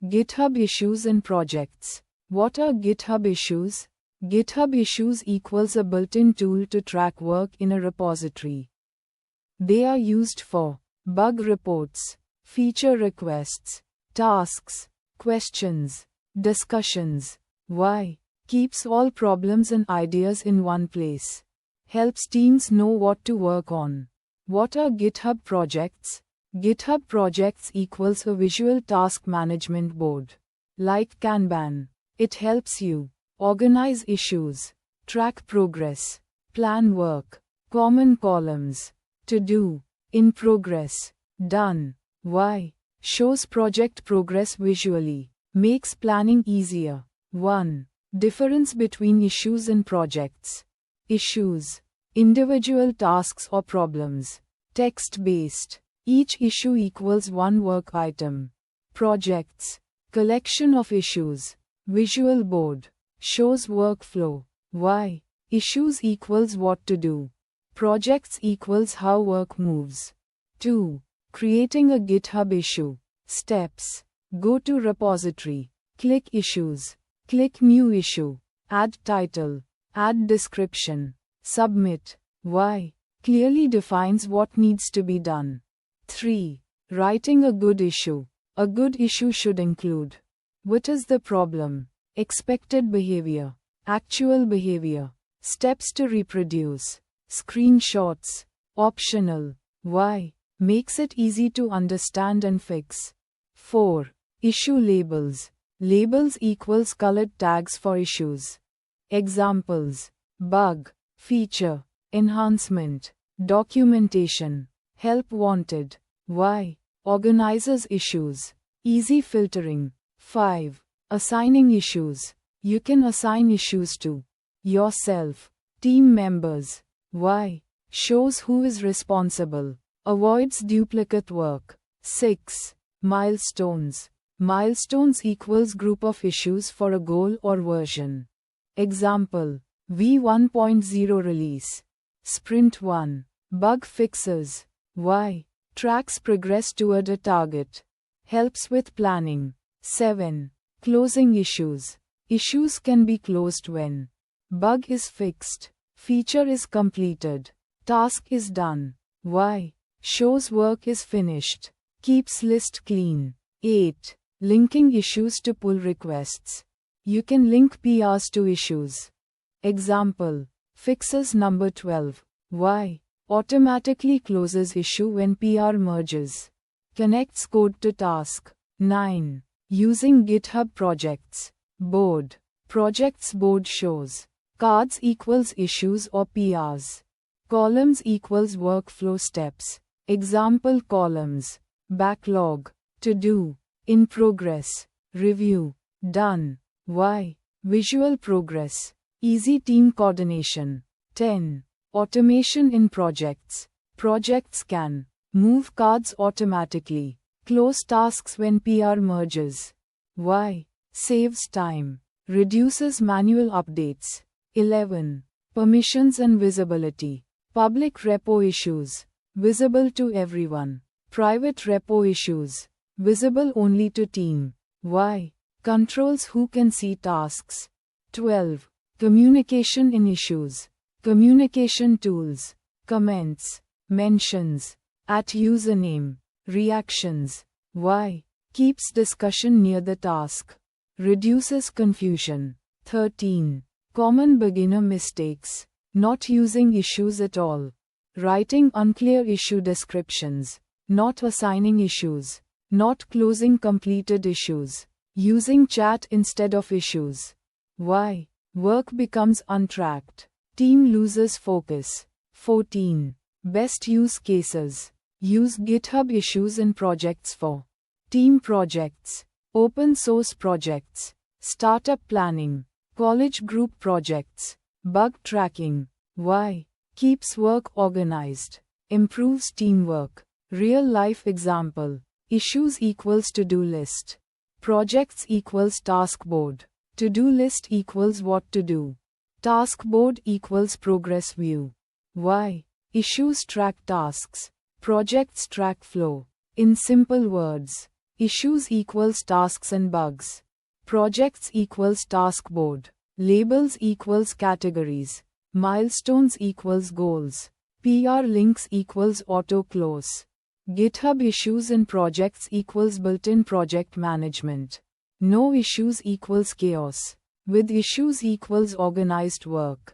GitHub Issues and Projects. What are GitHub Issues? GitHub Issues equals a built-in tool to track work in a repository. They are used for bug reports, feature requests, tasks, questions, discussions. Why? Keeps all problems and ideas in one place. Helps teams know what to work on. What are GitHub projects? GitHub projects equals a visual task management board. Like Kanban. It helps you organize issues, track progress, plan work, common columns, to do, in progress, done. Why? Shows project progress visually, makes planning easier. 1. Difference between issues and projects. Issues. Individual tasks or problems. Text-based. Each issue equals one work item. Projects. Collection of issues. Visual board. Shows workflow. Why? Issues equals what to do. Projects equals how work moves. 2. Creating a GitHub issue. Steps. Go to repository. Click Issues. Click New Issue. Add title. Add description. Submit. Why? Clearly defines what needs to be done. 3. Writing a good issue. A good issue should include: what is the problem? Expected behavior. Actual behavior. Steps to reproduce. Screenshots. Optional. Why? Makes it easy to understand and fix. 4. Issue labels. Labels equals colored tags for issues. Examples: bug, feature, enhancement, documentation, help wanted. Why? Organizes issues. Easy filtering. 5. Assigning issues. You can assign issues to yourself, team members. Why? Shows who is responsible. Avoids duplicate work. 6. Milestones. Milestones equals group of issues for a goal or version. Example: V1.0 release. Sprint 1. Bug fixes. Why? Tracks progress toward a target. Helps with planning. 7. Closing issues. Issues can be closed when bug is fixed, feature is completed, task is done. Why? Shows work is finished. Keeps list clean. 8. Linking issues to pull requests. You can link PRs to issues. Example: fixes number 12. Why? Automatically closes issue when PR merges. Connects code to task. 9. Using GitHub Projects. Board. Projects board shows cards equals issues or PRs. Columns equals workflow steps. Example columns: backlog, to do, in progress, review, done. Why? Visual progress. Easy team coordination. 10. Automation in projects. Projects can move cards automatically, close tasks when PR merges. Why? Saves time, reduces manual updates. 11. Permissions and visibility. Public repo issues, visible to everyone. Private repo issues, visible only to team. Why? Controls who can see tasks. 12. Communication in issues. Communication tools. Comments, mentions, @username, reactions. Why? Keeps discussion near the task. Reduces confusion. 13. Common beginner mistakes. Not using issues at all. Writing unclear issue descriptions. Not assigning issues. Not closing completed issues. Using chat instead of issues. Why? Work becomes untracked. Team loses focus. 14. Best use cases. Use GitHub Issues and Projects for team projects, open source projects, startup planning, college group projects, bug tracking. Why? Keeps work organized. Improves teamwork. Real life example: issues equals to-do list. Projects equals task board. To-do list equals what to do. Task board equals progress view. Why? Issues track tasks. Projects track flow. In simple words, Issues equals tasks and bugs. Projects equals task board. Labels equals categories. Milestones equals goals. PR links equals auto close. GitHub issues and projects equals built-in project management. No issues equals chaos. With issues equals organized work.